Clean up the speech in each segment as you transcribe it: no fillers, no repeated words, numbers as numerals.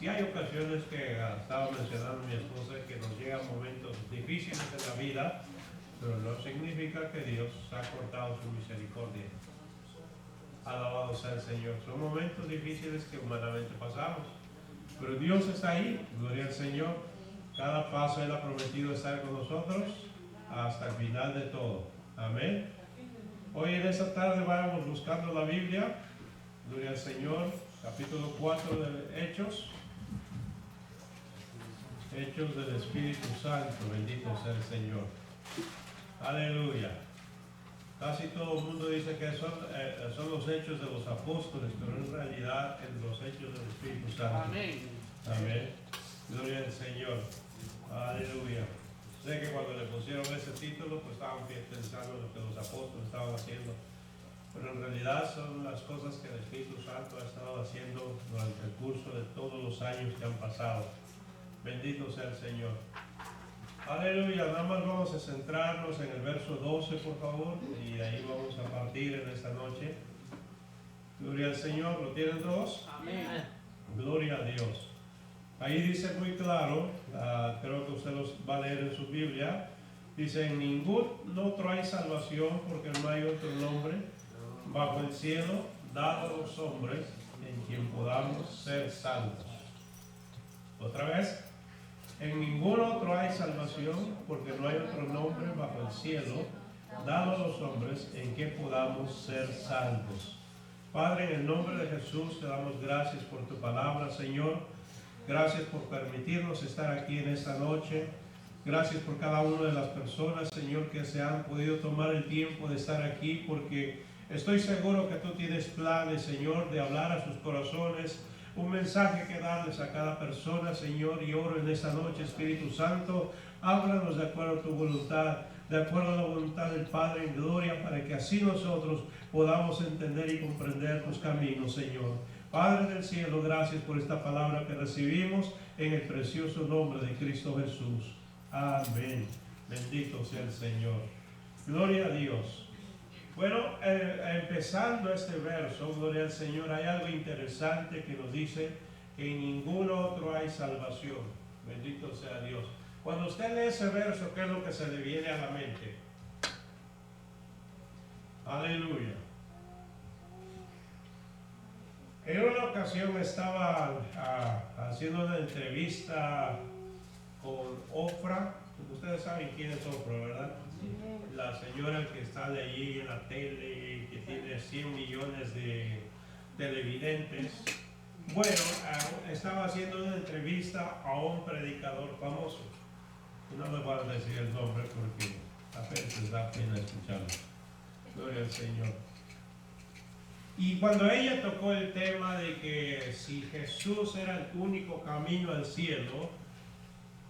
Y hay ocasiones que estaba mencionando mi esposa que nos llegan momentos difíciles en la vida, pero no significa que Dios ha cortado su misericordia. Alabado sea el Señor. Son momentos difíciles que humanamente pasamos, pero Dios está ahí, gloria al Señor. Cada paso Él ha prometido estar con nosotros hasta el final de todo. Amén. Hoy en esta tarde vamos buscando la Biblia, gloria al Señor, capítulo 4 de Hechos. Hechos del Espíritu Santo, bendito sea el Señor. Aleluya. Casi todo el mundo dice que son los hechos de los apóstoles, pero en realidad es los hechos del Espíritu Santo. Amén. Amén. Gloria al Señor. Aleluya. Sé que cuando le pusieron ese título, pues estaban pensando en lo que los apóstoles estaban haciendo. Pero en realidad son las cosas que el Espíritu Santo ha estado haciendo durante el curso de todos los años que han pasado. Bendito sea el Señor. Aleluya. Nada más vamos a centrarnos en el verso 12, por favor, y de ahí vamos a partir en esta noche. Gloria al Señor. ¿Lo tienen todos? Amén. Gloria a Dios. Ahí dice muy claro, creo que usted los va a leer en su Biblia, dice: en ningún otro hay salvación, porque no hay otro nombre bajo el cielo dado a los hombres en quien podamos ser salvos. Otra vez, en ningún otro hay salvación, porque no hay otro nombre bajo el cielo dado a los hombres en que podamos ser salvos. Padre, en el nombre de Jesús te damos gracias por tu palabra, Señor. Gracias por permitirnos estar aquí en esta noche. Gracias por cada una de las personas, Señor, que se han podido tomar el tiempo de estar aquí, porque estoy seguro que tú tienes planes, Señor, de hablar a sus corazones, un mensaje que darles a cada persona, Señor, y oro en esta noche, Espíritu Santo, háblanos de acuerdo a tu voluntad, de acuerdo a la voluntad del Padre en gloria, para que así nosotros podamos entender y comprender tus caminos, Señor. Padre del cielo, gracias por esta palabra que recibimos en el precioso nombre de Cristo Jesús. Amén. Bendito sea el Señor. Gloria a Dios. Bueno, empezando este verso, gloria al Señor, hay algo interesante que nos dice que en ningún otro hay salvación. Bendito sea Dios. Cuando usted lee ese verso, ¿qué es lo que se le viene a la mente? Aleluya. En una ocasión estaba haciendo una entrevista con Oprah. Ustedes saben quién es Oprah, ¿verdad? La señora que está allí en la tele, que tiene 100 millones de televidentes. Bueno, estaba haciendo una entrevista a un predicador famoso. No le voy a decir el nombre porque apenas da pena escucharlo. Gloria al Señor. Y cuando ella tocó el tema de que si Jesús era el único camino al cielo,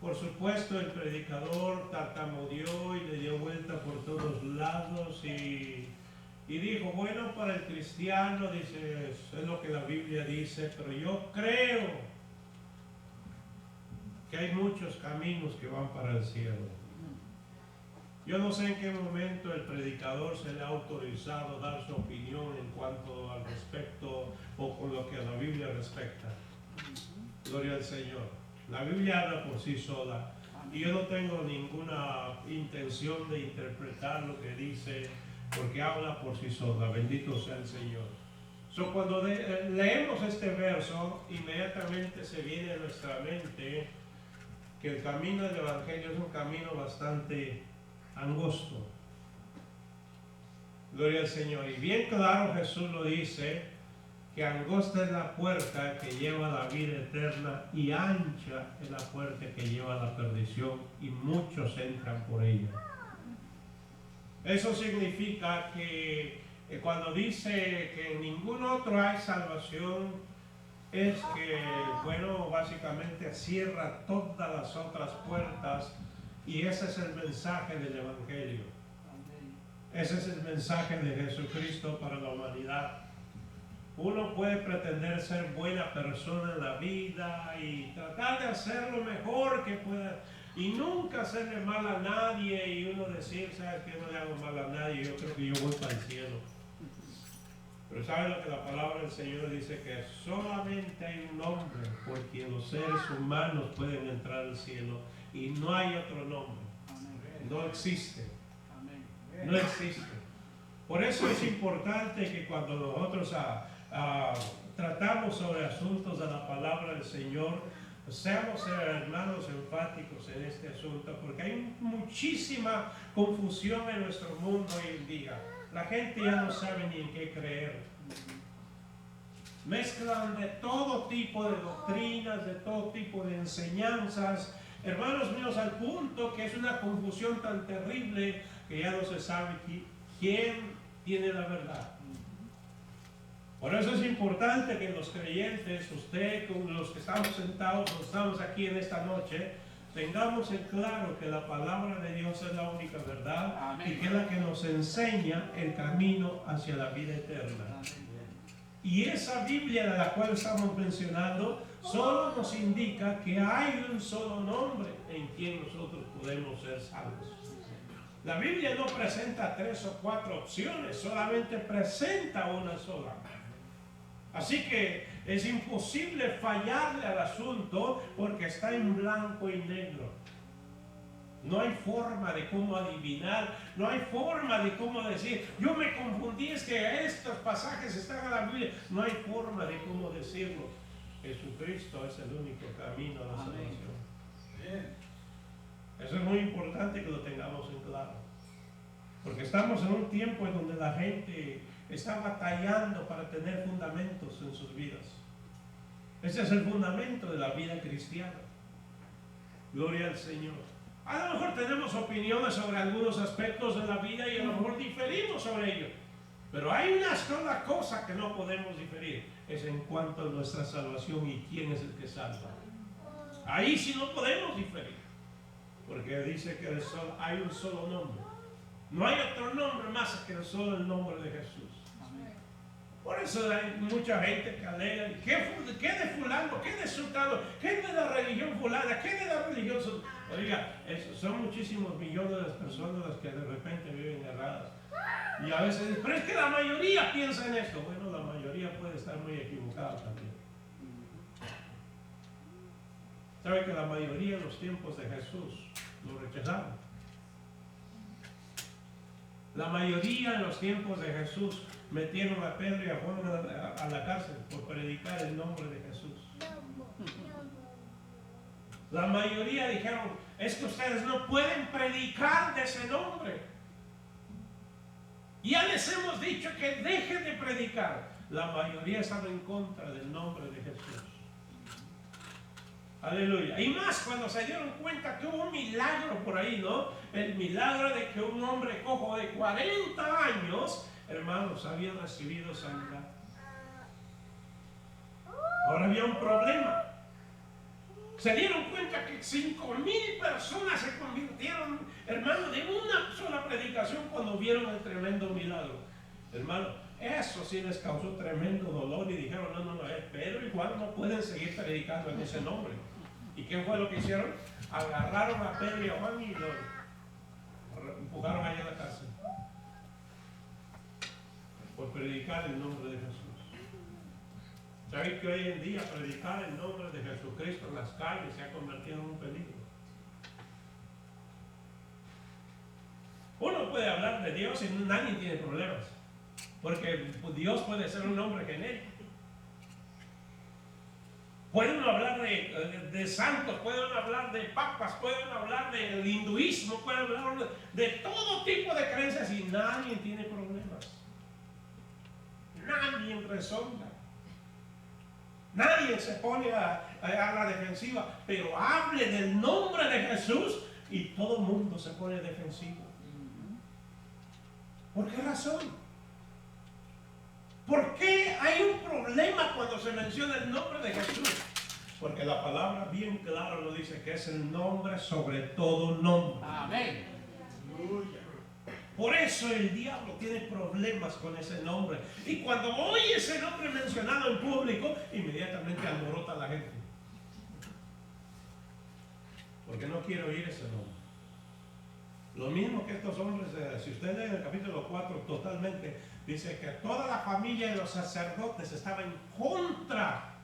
por supuesto el predicador tartamudeó y le dio vuelta por todos lados y dijo, bueno, para el cristiano, dice, es lo que la Biblia dice, pero yo creo que hay muchos caminos que van para el cielo. Yo no sé en qué momento el predicador se le ha autorizado dar su opinión en cuanto al respecto o con lo que a la Biblia respecta. Gloria al Señor. La Biblia habla por sí sola y yo no tengo ninguna intención de interpretar lo que dice porque habla por sí sola. Bendito sea el Señor. Cuando leemos este verso, inmediatamente se viene a nuestra mente que el camino del Evangelio es un camino bastante angosto. Gloria al Señor. Y bien claro Jesús lo dice, que angosta es la puerta que lleva a la vida eterna y ancha es la puerta que lleva a la perdición y muchos entran por ella. Eso significa que cuando dice que en ningún otro hay salvación, es que, bueno, básicamente cierra todas las otras puertas. Y ese es el mensaje del Evangelio. Ese es el mensaje de Jesucristo para la humanidad. Uno puede pretender ser buena persona en la vida y tratar de hacer lo mejor que pueda y nunca hacerle mal a nadie y uno decir, ¿sabes qué? No le hago mal a nadie, yo creo que yo voy para el cielo. Pero ¿sabe lo que la palabra del Señor dice? Que solamente hay un nombre por quien los seres humanos pueden entrar al cielo y no hay otro nombre. No existe. No existe. Por eso es importante que cuando nosotros tratamos sobre asuntos de la palabra del Señor, seamos hermanos enfáticos en este asunto, porque hay muchísima confusión en nuestro mundo hoy en día. La gente ya no sabe ni en qué creer. Mezclan de todo tipo de doctrinas, de todo tipo de enseñanzas, hermanos míos, al punto que es una confusión tan terrible que ya no se sabe quién tiene la verdad. Por eso es importante que los creyentes, usted, con los que estamos sentados, los que estamos aquí en esta noche, tengamos en claro que la palabra de Dios es la única verdad. Amén. Y que es la que nos enseña el camino hacia la vida eterna. Amén. Y esa Biblia de la cual estamos mencionando solo nos indica que hay un solo nombre en quien nosotros podemos ser salvos. La Biblia no presenta 3 o 4 opciones, solamente presenta una sola. Así que es imposible fallarle al asunto porque está en blanco y negro. No hay forma de cómo adivinar, no hay forma de cómo decir, yo me confundí, es que estos pasajes están en la Biblia. No hay forma de cómo decirlo. Jesucristo es el único camino a la salvación. Eso es muy importante que lo tengamos en claro. Porque estamos en un tiempo en donde la gente está batallando para tener fundamentos en sus vidas. Ese es el fundamento de la vida cristiana. Gloria al Señor. A lo mejor tenemos opiniones sobre algunos aspectos de la vida y a lo mejor diferimos sobre ello. Pero hay una sola cosa que no podemos diferir. Es en cuanto a nuestra salvación y quién es el que salva. Ahí sí no podemos diferir. Porque dice que hay un solo nombre. No hay otro nombre más que solo el nombre de Jesús. Amén. Por eso hay mucha gente que alega, ¿qué de fulano? ¿Qué de sultano? ¿Qué de la religión fulana? ¿Qué de la religión? Oiga, son muchísimos millones de personas las que de repente viven erradas. Y a veces dicen, pero es que la mayoría piensa en esto. Bueno, la mayoría puede estar muy equivocada también. ¿Sabe que la mayoría en los tiempos de Jesús lo rechazaron? La mayoría en los tiempos de Jesús metieron a Pedro y a Juan a la cárcel por predicar el nombre de Jesús. La mayoría dijeron, es que ustedes no pueden predicar de ese nombre. Ya les hemos dicho que dejen de predicar. La mayoría estaba en contra del nombre de Jesús. Aleluya. Y más cuando se dieron cuenta que hubo un milagro por ahí, ¿no? El milagro de que un hombre cojo de 40 años, hermanos, había recibido sanidad. Ahora había un problema. Se dieron cuenta que 5,000 personas se convirtieron, hermano, de una sola predicación cuando vieron el tremendo milagro. Hermano, eso sí les causó tremendo dolor y dijeron, no, Pedro y Juan no pueden seguir predicando en ese nombre. ¿Y qué fue lo que hicieron? Agarraron a Pedro y a Juan y lo empujaron allá a la cárcel por predicar el nombre de Jesús. ¿Sabéis que hoy en día predicar el nombre de Jesucristo en las calles se ha convertido en un peligro? Uno puede hablar de Dios y nadie tiene problemas, porque Dios puede ser un nombre genérico. Pueden hablar de santos, pueden hablar de papas, pueden hablar del hinduismo, pueden hablar de todo tipo de creencias y nadie tiene problemas. Nadie rezonga. Nadie se pone a la defensiva, pero hable del nombre de Jesús y todo el mundo se pone defensivo. ¿Por qué razón? ¿Por qué hay un problema cuando se menciona el nombre de Jesús? Porque la palabra bien claro lo dice, que es el nombre sobre todo nombre. Amén. Por eso el diablo tiene problemas con ese nombre. Y cuando oye ese nombre mencionado en público, inmediatamente alborota a la gente. Porque no quiere oír ese nombre. Lo mismo que estos hombres, si usted lee en el capítulo 4 totalmente, dice que toda la familia de los sacerdotes estaba en contra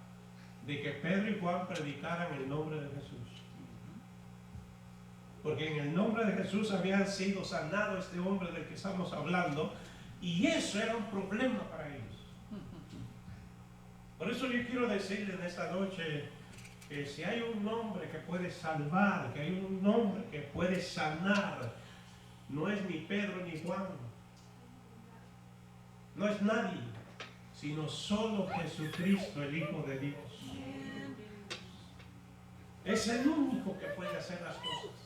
de que Pedro y Juan predicaran el nombre de Jesús. Porque en el nombre de Jesús habían sido sanados este hombre del que estamos hablando, y eso era un problema para ellos. Por eso yo quiero decirle en esta noche que si hay un nombre que puede salvar, que hay un nombre que puede sanar, no es ni Pedro ni Juan, no es nadie, sino solo Jesucristo, el Hijo de Dios. Es el único que puede hacer las cosas.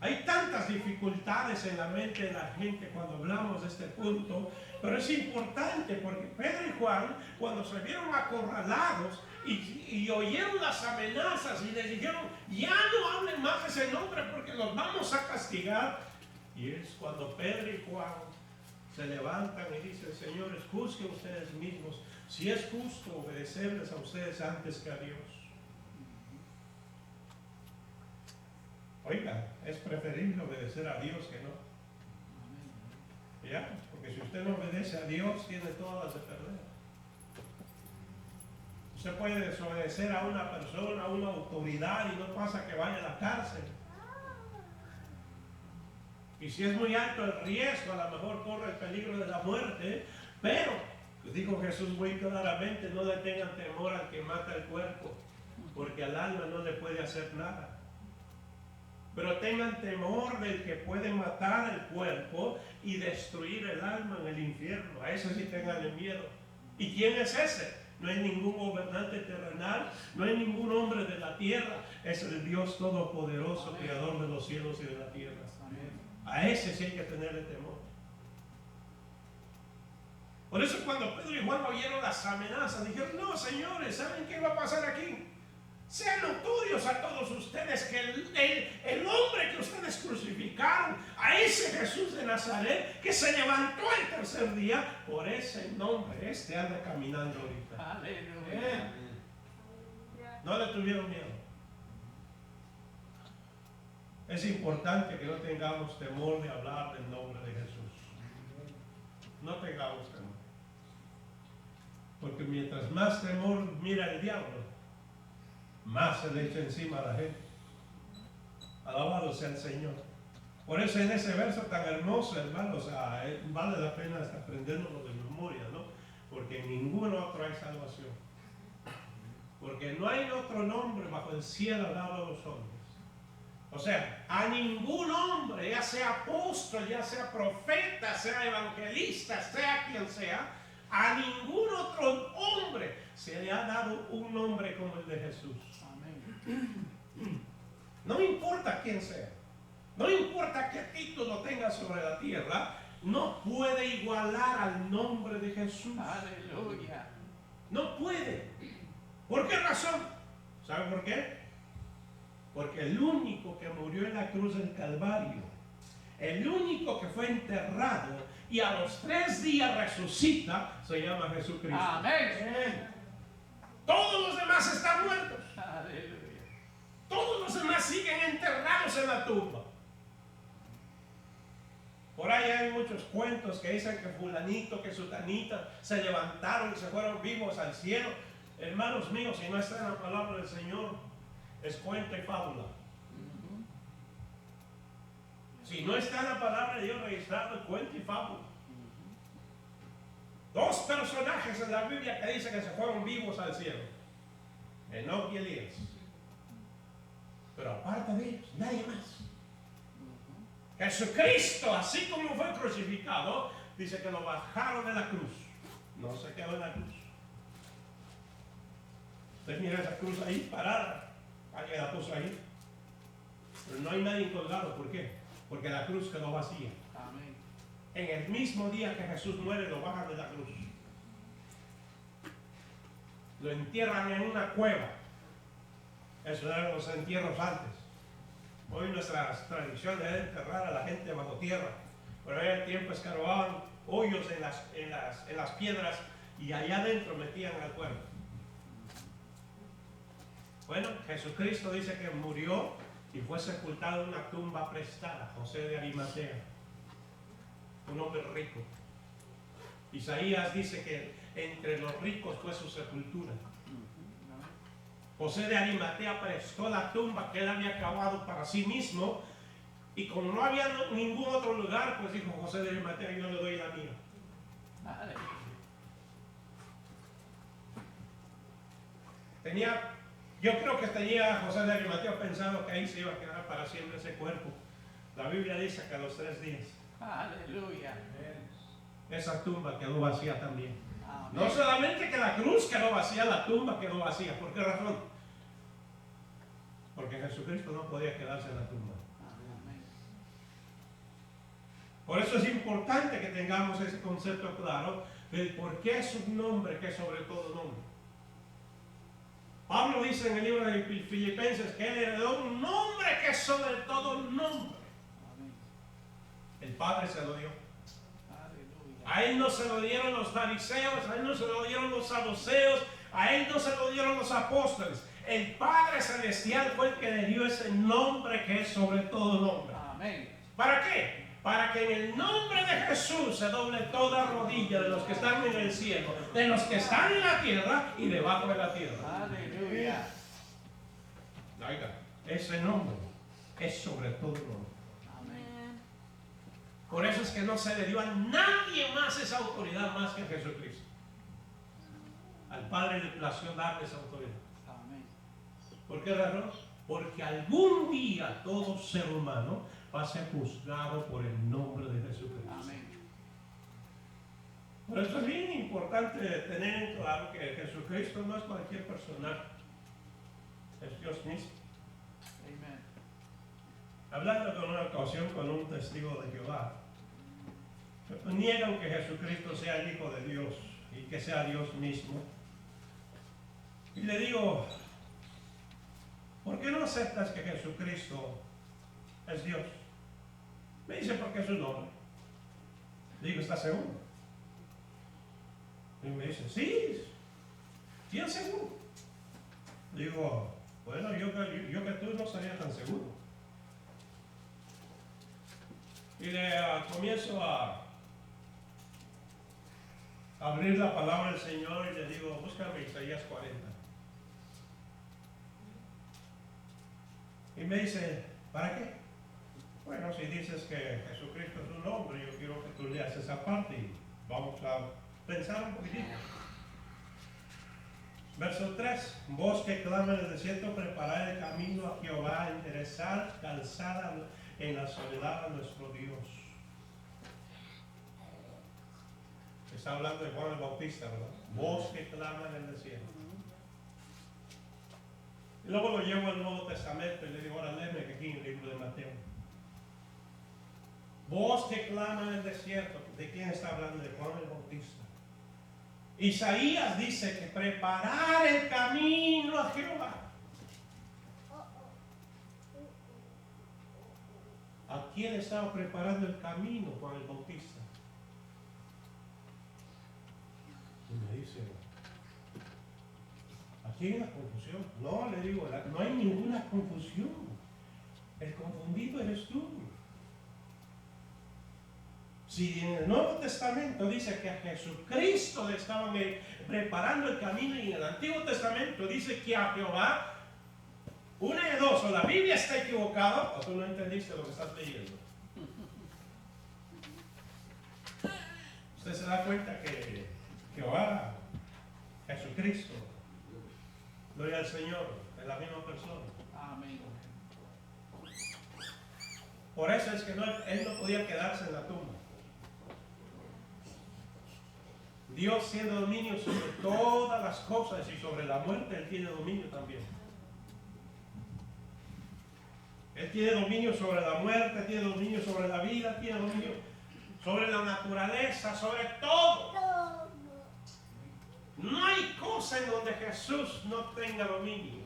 Hay tantas dificultades en la mente de la gente cuando hablamos de este punto, pero es importante porque Pedro y Juan, cuando se vieron acorralados y oyeron las amenazas y les dijeron, ya no hablen más de ese nombre porque los vamos a castigar, y es cuando Pedro y Juan se levantan y dicen, señores, juzguen ustedes mismos si es justo obedecerles a ustedes antes que a Dios. Oiga, es preferible obedecer a Dios que no. ¿Ya? Porque si usted no obedece a Dios, tiene todas las de perder. Usted puede desobedecer a una persona, a una autoridad, y no pasa que vaya a la cárcel. Y si es muy alto el riesgo, a lo mejor corre el peligro de la muerte, pero, dijo Jesús muy claramente, no le tengan temor al que mata el cuerpo, porque al alma no le puede hacer nada. Pero tengan temor del que puede matar el cuerpo y destruir el alma en el infierno. A ese sí tengan miedo. ¿Y quién es ese? No hay ningún gobernante terrenal, no hay ningún hombre de la tierra. Es el Dios Todopoderoso, amén, Creador de los cielos y de la tierra. Amén. A ese sí hay que tenerle temor. Por eso cuando Pedro y Juan oyeron las amenazas, dijeron, no, señores, ¿saben qué va a pasar aquí? Sean notorios a todos ustedes que el hombre que ustedes crucificaron, a ese Jesús de Nazaret, que se levantó el tercer día, por ese nombre, este anda caminando ahorita. Aleluya. No le tuvieron miedo. Es importante que no tengamos temor de hablar del nombre de Jesús. No tengamos temor. Porque mientras más temor mira el diablo, más se le echa encima a la gente. Alabado sea el Señor. Por eso en ese verso tan hermoso, hermanos, vale la pena hasta aprenderlo de memoria, ¿no? Porque en ningún otro hay salvación. Porque no hay otro nombre bajo el cielo dado a los hombres. O sea, a ningún hombre, ya sea apóstol, ya sea profeta, sea evangelista, sea quien sea, a ningún otro hombre se le ha dado un nombre como el de Jesús. No importa quién sea, no importa qué título tenga sobre la tierra, no puede igualar al nombre de Jesús. Aleluya. No puede. ¿Por qué razón? ¿Sabe por qué? Porque el único que murió en la cruz del Calvario, el único que fue enterrado y a los 3 días resucita, se llama Jesucristo. Amén. Todos los demás están muertos. Aleluya. Todos los demás siguen enterrados en la tumba. Por ahí hay muchos cuentos que dicen que fulanito, que sutanita se levantaron y se fueron vivos al cielo. Hermanos míos, si no está en la palabra del Señor, es cuento y fábula. Si no está en la palabra de Dios registrado, es cuento y fábula. 2 personajes en la Biblia que dicen que se fueron vivos al cielo: Enoc y Elías. Pero aparte de ellos, nadie más. Jesucristo, así como fue crucificado, dice que lo bajaron de la cruz. No se quedó en la cruz. Usted mira esa cruz ahí parada. Alguien la puso ahí. Pero no hay nadie colgado. ¿Por qué? Porque la cruz quedó vacía. Amén. En el mismo día que Jesús muere, lo bajan de la cruz. Lo entierran en una cueva. Eso eran los entierros antes. Hoy nuestras tradiciones es enterrar a la gente bajo tierra. Pero en el tiempo escarbaban hoyos en las piedras y allá adentro metían al cuerpo. Bueno, Jesucristo dice que murió y fue sepultado en una tumba prestada, José de Arimatea, un hombre rico. Isaías dice que entre los ricos fue su sepultura. José de Arimatea prestó la tumba que él había cavado para sí mismo, y como no había ningún otro lugar, pues dijo José de Arimatea: yo le doy la mía. Yo creo que tenía José de Arimatea pensado que ahí se iba a quedar para siempre ese cuerpo. La Biblia dice que a los 3 días, Aleluya. esa tumba quedó vacía también. Amén. No solamente que la cruz quedó vacía, la tumba quedó vacía. ¿Por qué razón? Porque Jesucristo no podía quedarse en la tumba. Amén. Por eso es importante que tengamos ese concepto claro del por qué es un nombre que es sobre todo nombre. Pablo dice en el libro de Filipenses que él heredó un nombre que es sobre todo nombre. Amén. El Padre se lo dio. Aleluya. A él no se lo dieron los fariseos, a él no se lo dieron los saduceos, a él no se lo dieron los apóstoles. El Padre Celestial fue el que le dio ese nombre que es sobre todo nombre. Amén. ¿Para qué? Para que en el nombre de Jesús se doble toda rodilla de los que están en el cielo, de los que están en la tierra y debajo de la tierra. Aleluya. Oiga, ese nombre es sobre todo nombre. Amén. Por eso es que no se le dio a nadie más esa autoridad más que a Jesucristo. Al Padre le plació darle esa autoridad. Amén. ¿Por qué razón? Porque algún día todo ser humano va a ser juzgado por el nombre de Jesucristo. Amén. Por eso es bien importante tener en claro que Jesucristo no es cualquier personaje, es Dios mismo. Amén. Hablando con una ocasión con un testigo de Jehová, niegan que Jesucristo sea el Hijo de Dios y que sea Dios mismo. Y le digo, ¿por qué no aceptas que Jesucristo es Dios? Me dice, porque es un hombre. Le digo, ¿estás seguro? Y me dice, sí, bien seguro. Le digo, bueno, yo que tú no estaría tan seguro. Y le comienzo a abrir la palabra del Señor y le digo, búscame Isaías 40. Y me dice, ¿para qué? Bueno, si dices que Jesucristo es un hombre, yo quiero que tú leas esa parte y vamos a pensar un poquitito. Verso 3, voz que clama en el desierto, preparar el camino a Jehová, enderezar calzada en la soledad a nuestro Dios. Está hablando de Juan el Bautista, ¿verdad? Voz que clama en el desierto. Y luego lo llevo al Nuevo Testamento y le digo, ahora léeme que aquí en el libro de Mateo. Voz que clama en el desierto. ¿De quién está hablando? De Juan el Bautista. Isaías dice que preparar el camino a Jehová. ¿A quién estaba preparando el camino Juan el Bautista? Y me dice, ¿aquí hay una confusión? No, le digo, no hay ninguna confusión. El confundido eres tú. Si en el Nuevo Testamento dice que a Jesucristo le estaban preparando el camino, y en el Antiguo Testamento dice que a Jehová, una de dos, o la Biblia está equivocada o tú no entendiste lo que estás leyendo. Usted se da cuenta que Jehová, Jesucristo, gloria al Señor, es la misma persona. Amén. Por eso es que él no podía quedarse en la tumba. Dios tiene dominio sobre todas las cosas y sobre la muerte Él tiene dominio también. Él tiene dominio sobre la muerte, tiene dominio sobre la vida, tiene dominio sobre la naturaleza, sobre todo. No hay cosa en donde Jesús no tenga dominio.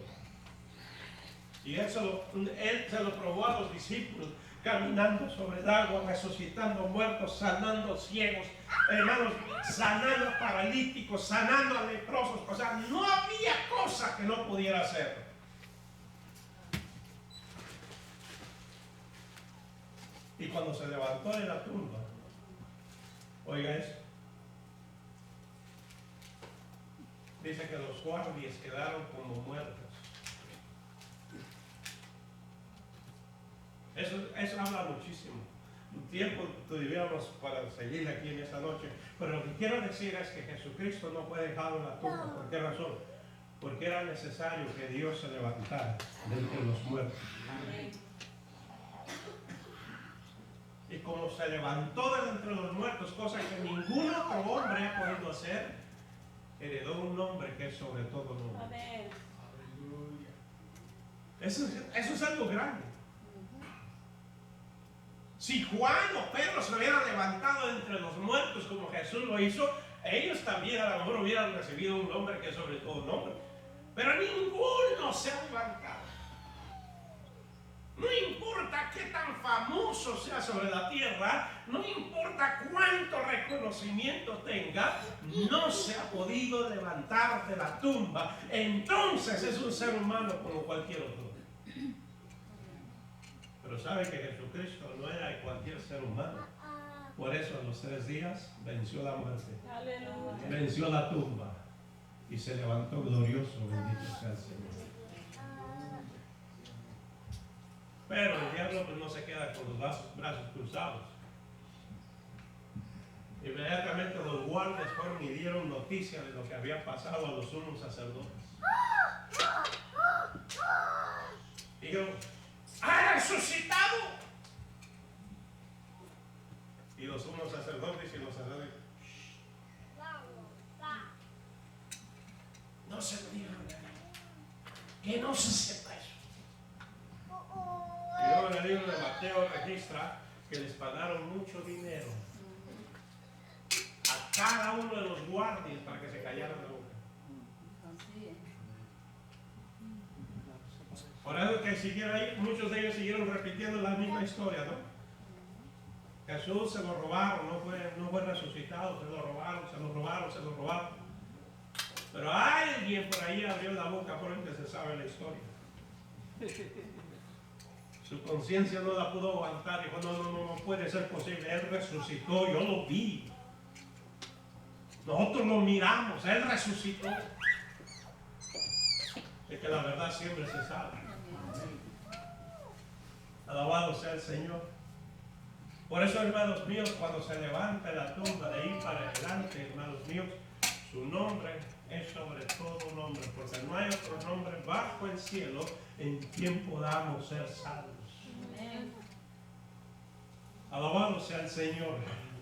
Y Él se lo probó a los discípulos, caminando sobre el agua, resucitando muertos, sanando ciegos, hermanos, sanando paralíticos, sanando a leprosos. O sea, no había cosa que no pudiera hacer. Y cuando se levantó de la tumba, oiga eso, dice que los guardias quedaron como muertos. Eso habla muchísimo. Un tiempo tuviéramos para seguir aquí en esta noche, pero lo que quiero decir es que Jesucristo no fue dejado en la tumba. ¿Por qué razón? Porque era necesario que Dios se levantara de entre los muertos. Y como se levantó de entre los muertos, cosa que ningún otro hombre ha podido hacer, heredó un nombre que es sobre todo nombre. Amén. Eso es algo grande. Si Juan o Pedro se hubieran levantado entre los muertos como Jesús lo hizo, ellos también a lo mejor hubieran recibido un nombre que es sobre todo nombre. Pero ninguno se ha levantado. No importa qué tan famoso sea sobre la tierra, no importa cuánto reconocimiento tenga, no se ha podido levantar de la tumba. Entonces es un ser humano como cualquier otro. Pero sabe que Jesucristo no era cualquier ser humano. Por eso en los 3 días venció la muerte, Aleluya. venció la tumba y se levantó glorioso, bendito sea el Señor. Pero el diablo pues no se queda con los brazos cruzados. Inmediatamente los guardias fueron y dieron noticia de lo que había pasado a los sumos sacerdotes. Dijeron, ¡ha resucitado! Y los sumos sacerdotes y los sacerdotes, no se lo digan a nadie, que no se sepa eso. Y luego en el libro de Mateo registra que les pagaron mucho dinero a cada uno de los guardias para que se callaran la boca. Por eso que siguieron ahí, muchos de ellos siguieron repitiendo la misma historia, ¿no? Jesús se lo robaron, no fue resucitado, se lo robaron. Pero alguien por ahí abrió la boca porque se sabe la historia. Su conciencia no la pudo aguantar, dijo, no puede ser posible, Él resucitó, yo lo vi. Nosotros lo miramos, Él resucitó. Es que la verdad siempre se sabe. Alabado sea el Señor. Por eso, hermanos míos, cuando se levanta la tumba de ahí para adelante, hermanos míos, su nombre es sobre todo nombre, porque no hay otro nombre bajo el cielo en quien podamos ser salvos. Alabado sea el Señor.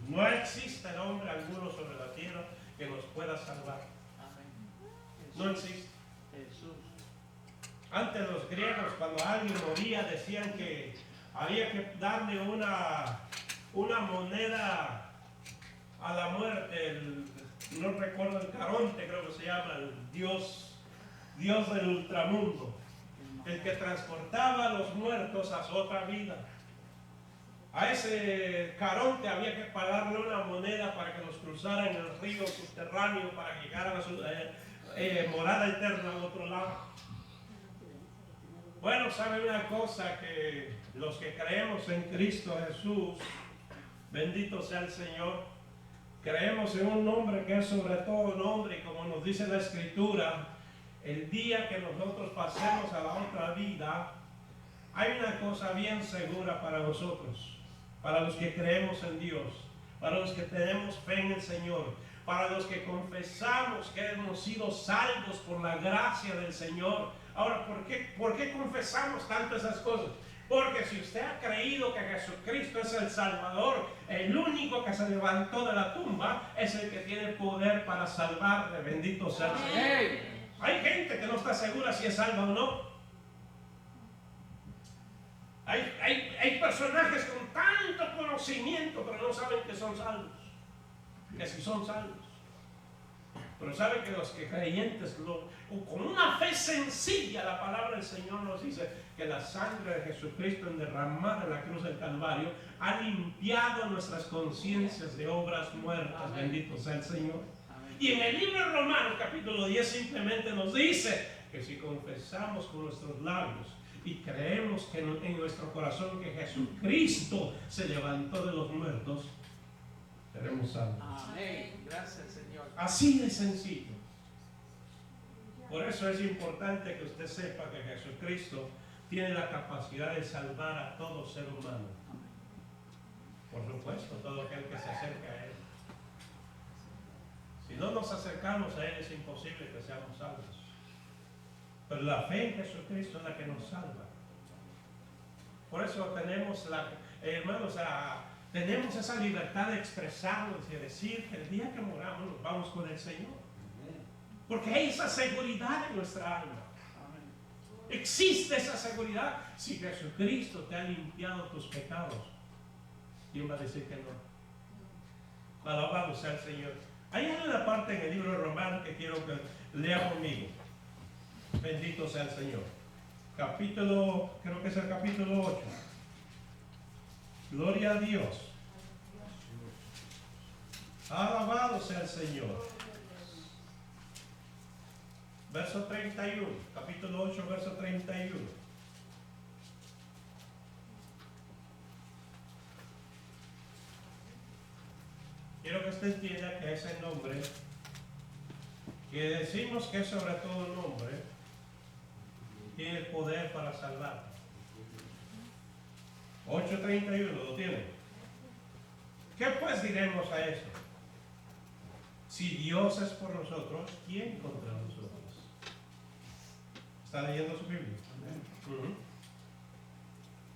No existe nombre alguno sobre la tierra que nos pueda salvar. No existe. Jesús. Antes los griegos, cuando alguien moría, decían que había que darle una moneda a la muerte. No recuerdo el Caronte, creo que se llama, el Dios del ultramundo, el que transportaba a los muertos a su otra vida. A ese Caronte había que pagarle una moneda para que los cruzaran en el río subterráneo para que llegaran a su morada eterna al otro lado. Bueno, saben una cosa, que los que creemos en Cristo Jesús, bendito sea el Señor, creemos en un nombre que es sobre todo nombre, y como nos dice la Escritura, el día que nosotros pasemos a la otra vida, hay una cosa bien segura para nosotros, para los que creemos en Dios, para los que tenemos fe en el Señor, para los que confesamos que hemos sido salvos por la gracia del Señor. Ahora, ¿por qué confesamos tanto esas cosas? Porque si usted ha creído que Jesucristo es el Salvador, el único que se levantó de la tumba, es el que tiene poder para salvarle. Bendito sea el Señor. Hay gente que no está segura si es salva o no. Hay personajes con tanto conocimiento, pero no saben que son salvos, que si son salvos. Pero saben que los que creyentes, con una fe sencilla, la palabra del Señor nos dice que la sangre de Jesucristo derramada en la cruz del Calvario ha limpiado nuestras conciencias de obras muertas. Amén. Bendito sea el Señor. Amén. Y en el libro de Romanos capítulo 10 simplemente nos dice que si confesamos con nuestros labios y creemos que en nuestro corazón que Jesucristo se levantó de los muertos, seremos salvos. Amén. Gracias, Señor. Así de sencillo. Por eso es importante que usted sepa que Jesucristo tiene la capacidad de salvar a todo ser humano. Por supuesto, todo aquel que se acerca a Él. Si no nos acercamos a Él, es imposible que seamos salvos. Pero la fe en Jesucristo es la que nos salva. Por eso tenemos hermanos, tenemos esa libertad de expresarnos y de decir que el día que moramos nos vamos con el Señor. Porque hay esa seguridad en nuestra alma. Amén. Existe esa seguridad. Si Jesucristo te ha limpiado tus pecados, ¿quién va a decir que no? Alabado sea el Señor. Hay una parte en el libro de Romanos que quiero que lea conmigo. Bendito sea el Señor. Capítulo, creo que es el capítulo 8. Gloria a Dios. Alabado sea el Señor. Verso 31, capítulo 8, verso 31. Quiero que usted entienda que ese nombre, que decimos que es sobre todo nombre, tiene el poder para salvar. 8:31, ¿lo tiene? ¿Qué pues diremos a esto? Si Dios es por nosotros, ¿quién contra nosotros? ¿Está leyendo su Biblia?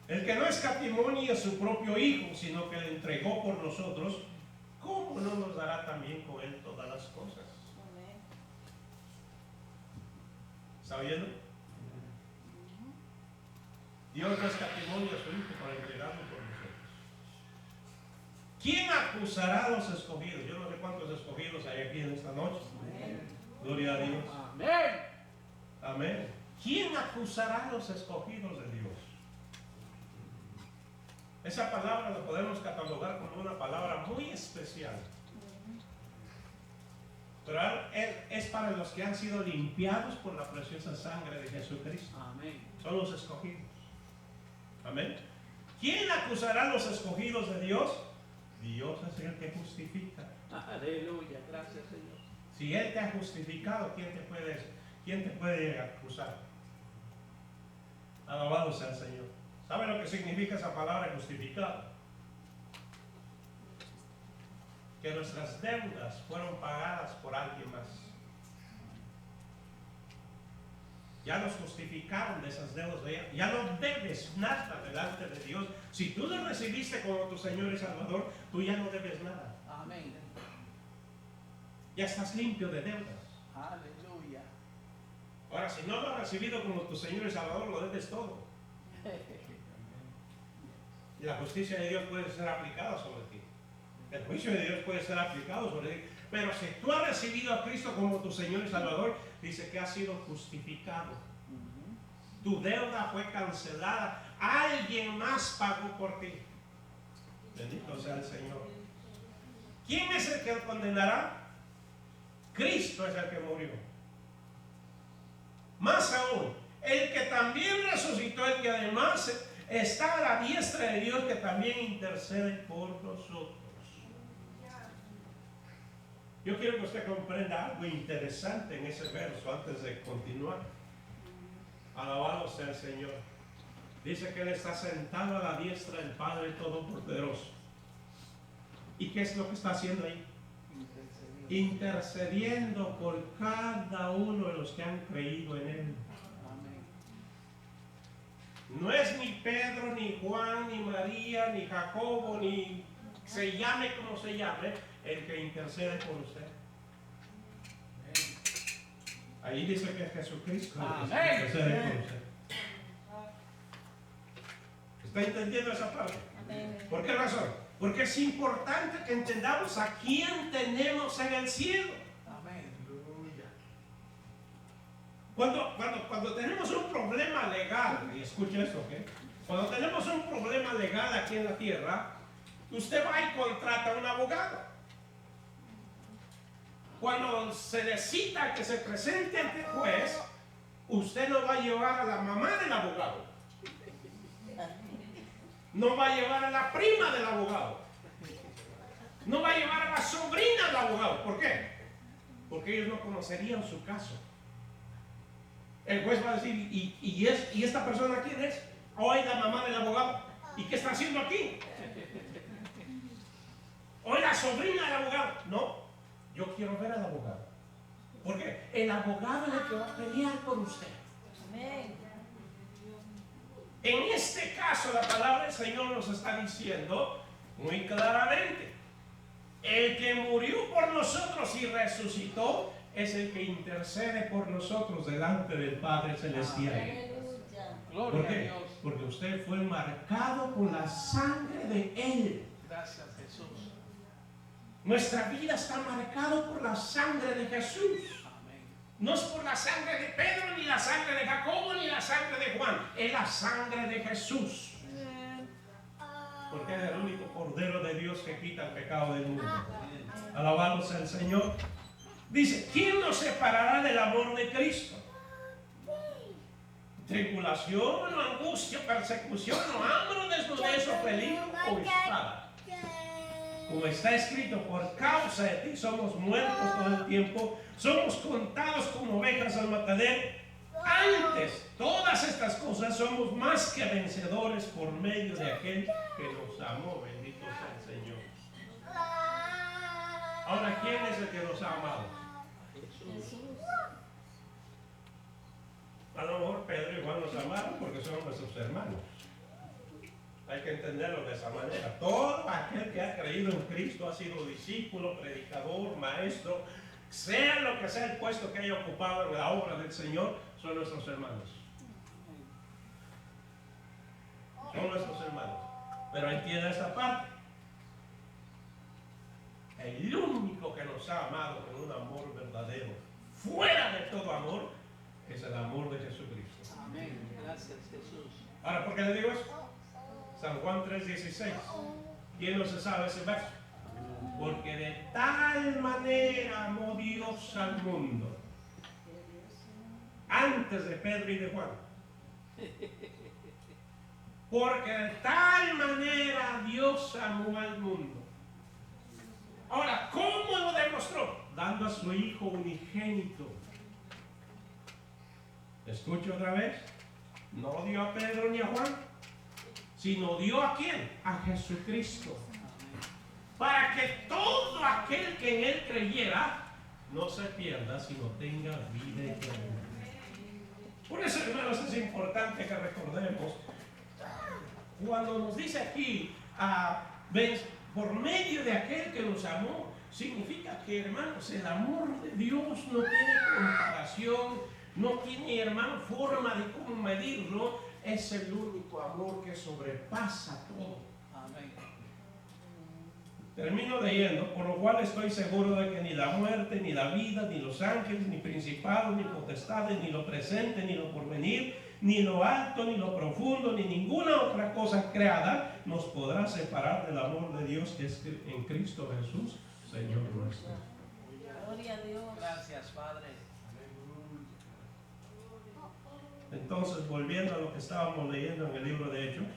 El que no escatimó ni a su propio Hijo, sino que le entregó por nosotros, ¿cómo no nos dará también con Él todas las cosas? ¿Está oyendo? Dios no escatimó ni a su Hijo para entregarlo por nosotros. ¿Quién acusará a los escogidos? Yo no sé cuántos escogidos hay aquí en esta noche. Amén. Gloria a Dios. Amén. Amén. ¿Quién acusará a los escogidos de Dios? Esa palabra la podemos catalogar como una palabra muy especial. Pero es para los que han sido limpiados por la preciosa sangre de Jesucristo. Amén. Son los escogidos. Amén. ¿Quién acusará a los escogidos de Dios? Dios es el que justifica. Aleluya. Gracias, Señor. Si Él te ha justificado, ¿quién te puede acusar? Alabado sea el Señor. ¿Sabe lo que significa esa palabra justificado? Que nuestras deudas fueron pagadas por alguien más. Ya nos justificaron de esas deudas. Ya no debes nada delante de Dios. Si tú lo recibiste como tu Señor y Salvador, tú ya no debes nada. Amén. Ya estás limpio de deudas. Aleluya. Ahora, si no lo has recibido como tu Señor y Salvador, lo debes todo. Y la justicia de Dios puede ser aplicada sobre ti. El juicio de Dios puede ser aplicado sobre ti. Pero si tú has recibido a Cristo como tu Señor y Salvador, dice que has sido justificado. Tu deuda fue cancelada. Alguien más pagó por ti. Bendito sea el Señor. ¿Quién es el que condenará? Cristo es el que murió. Más aún, el que también resucitó, el que además está a la diestra de Dios, que también intercede por nosotros. Yo quiero que usted comprenda algo interesante en ese verso antes de continuar. Alabado sea el Señor. Dice que Él está sentado a la diestra del Padre Todopoderoso. ¿Y qué es lo que está haciendo ahí? Intercediendo por cada uno de los que han creído en Él. Amén. No es ni Pedro, ni Juan, ni María, ni Jacobo, ni se llame como se llame, el que intercede por usted. Ahí dice que es Jesucristo el que intercede por usted. ¿Está entendiendo esa parte? ¿Por qué razón? Porque es importante que entendamos a quién tenemos en el cielo. Amén. Cuando tenemos un problema legal, y escuche esto, ¿ok? Cuando tenemos un problema legal aquí en la tierra, usted va y contrata a un abogado. Cuando se necesita que se presente ante el juez, usted no va a llevar a la mamá del abogado, No va a llevar a la prima del abogado. No va a llevar a la sobrina del abogado. ¿Por qué? Porque ellos no conocerían su caso. El juez va a decir, ¿y esta persona quién es? Hoy la mamá del abogado. ¿Y qué está haciendo aquí? Hoy la sobrina del abogado. No, yo quiero ver al abogado. Porque el abogado es el que va a pelear por usted. Amén. En este caso, la palabra del Señor nos está diciendo muy claramente: el que murió por nosotros y resucitó es el que intercede por nosotros delante del Padre Celestial. Aleluya. ¿Por Gloria a qué? Dios. Porque usted fue marcado con la sangre de Él. Gracias, Jesús. Nuestra vida está marcada por la sangre de Jesús. Amén. No es por la sangre de Pedro, ni la sangre de Jacobo, ni la sangre de Juan. Es la sangre de Jesús. Porque es el único Cordero de Dios que quita el pecado del mundo. Alabado sea el Señor. Dice, ¿quién nos separará del amor de Cristo? Tribulación, o angustia, persecución, o hambre, desnudez, o peligro, o espada. Como está escrito, por causa de ti somos muertos todo el tiempo, somos contados como ovejas al matadero. Antes, todas estas cosas somos más que vencedores por medio de aquel que nos amó. Bendito sea el Señor. Ahora, ¿quién es el que nos ha amado? Jesús. A lo mejor Pedro y Juan nos amaron porque son nuestros hermanos. Hay que entenderlo de esa manera. Todo aquel que ha creído en Cristo ha sido discípulo, predicador, maestro, sea lo que sea el puesto que haya ocupado en la obra del Señor, son nuestros hermanos. Son nuestros hermanos. Pero entienda esta parte. El único que nos ha amado con un amor verdadero, fuera de todo amor, es el amor de Jesucristo. Amén. Gracias, Jesús. Ahora, ¿por qué le digo eso? San Juan 3:16. ¿Quién no se sabe ese verso? Porque de tal manera amó Dios al mundo. Antes de Pedro y de Juan. Porque de tal manera Dios amó al mundo. Ahora, ¿cómo lo demostró? Dando a su Hijo unigénito. Escucho otra vez. No dio a Pedro ni a Juan, sino dio a quién? A Jesucristo. Para que todo aquel que en Él creyera no se pierda, sino tenga vida eterna. Por eso, hermanos, es importante que recordemos, cuando nos dice aquí, por medio de aquel que nos amó, significa que, hermanos, el amor de Dios no tiene comparación, no tiene, hermano, forma de cómo medirlo. Es el único amor que sobrepasa todo. Amén. Termino leyendo, por lo cual estoy seguro de que ni la muerte, ni la vida, ni los ángeles, ni principados, ni potestades, ni lo presente, ni lo porvenir, ni lo alto, ni lo profundo, ni ninguna otra cosa creada nos podrá separar del amor de Dios que es en Cristo Jesús, Señor nuestro. Gloria a Dios. Gracias, Padre. Entonces, volviendo a lo que estábamos leyendo en el libro de Hechos,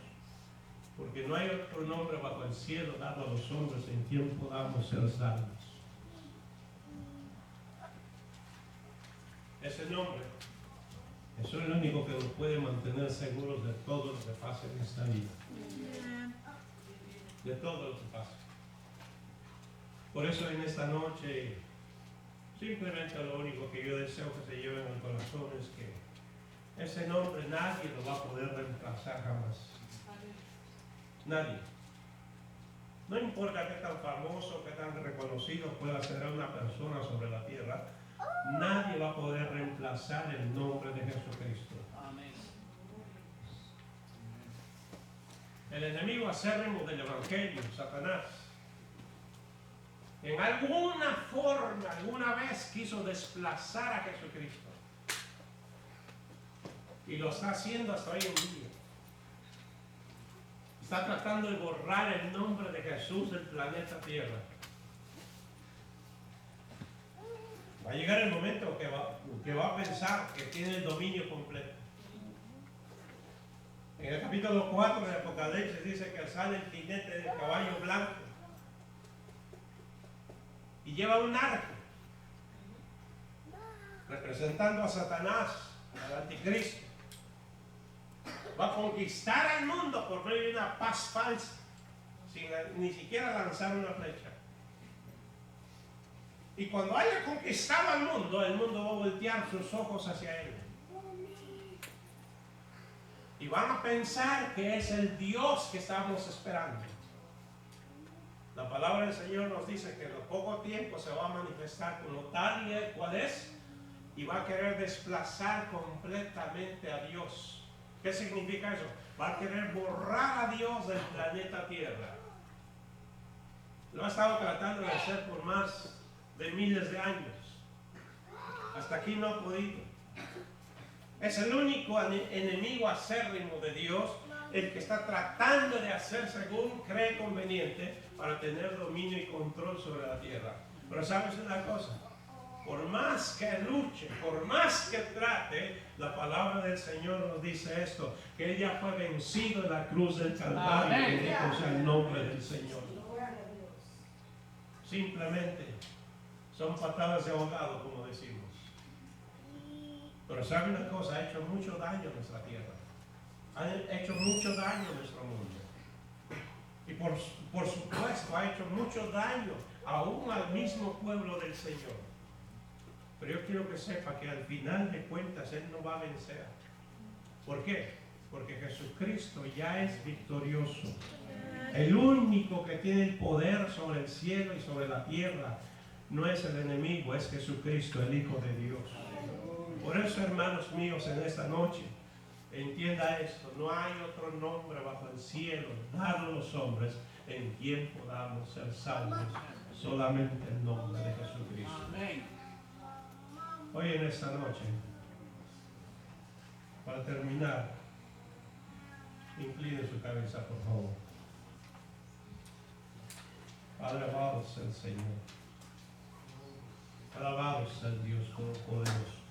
porque no hay otro nombre bajo el cielo dado a los hombres en quien podamos ser salvos. Ese nombre es el único que nos puede mantener seguros de todo lo que pase en esta vida. De todo lo que pase. Por eso en esta noche, simplemente lo único que yo deseo que se lleve en el corazón es que ese nombre nadie lo va a poder reemplazar jamás. Nadie. No importa qué tan famoso, qué tan reconocido pueda ser una persona sobre la tierra, nadie va a poder reemplazar el nombre de Jesucristo. Amén. El enemigo acérrimo del Evangelio, Satanás, en alguna forma, alguna vez quiso desplazar a Jesucristo. Y lo está haciendo hasta hoy en día. Está tratando de borrar el nombre de Jesús del planeta Tierra. Va a llegar el momento que va a pensar que tiene el dominio completo. En el capítulo 4 de Apocalipsis dice que sale el jinete del caballo blanco y lleva un arco representando a Satanás, al anticristo. Va a conquistar al mundo por medio de una paz falsa, sin ni siquiera lanzar una flecha. Y cuando haya conquistado al mundo, el mundo va a voltear sus ojos hacia él. Y van a pensar que es el Dios que estamos esperando. La palabra del Señor nos dice que en poco tiempo se va a manifestar como tal y cual es, y va a querer desplazar completamente a Dios. ¿Qué significa eso? Va a querer borrar a Dios del planeta Tierra. Lo ha estado tratando de hacer por más de miles de años. Hasta aquí no ha podido. Es el único enemigo acérrimo de Dios, el que está tratando de hacer según cree conveniente para tener dominio y control sobre la tierra. Pero ¿sabes una cosa? Por más que luche, por más que trate, la palabra del Señor nos dice esto, que Él ya fue vencido en la cruz del Calvario. Bendito sea el nombre del Señor. Simplemente son patadas de ahogado, como decimos. Pero sabe una cosa, ha hecho mucho daño a nuestra tierra. Ha hecho mucho daño a nuestro mundo. Y por supuesto ha hecho mucho daño aún al mismo pueblo del Señor. Pero yo quiero que sepa que al final de cuentas Él no va a vencer. ¿Por qué? Porque Jesucristo ya es victorioso. El único que tiene el poder sobre el cielo y sobre la tierra no es el enemigo, es Jesucristo, el Hijo de Dios. Por eso, hermanos míos, en esta noche, entienda esto: no hay otro nombre bajo el cielo dado a los hombres en quien podamos ser salvos, solamente el nombre de Jesucristo. Hoy en esta noche, para terminar, incline su cabeza, por favor. Padre, alabado sea el Señor. Alabado sea el Dios Todopoderoso.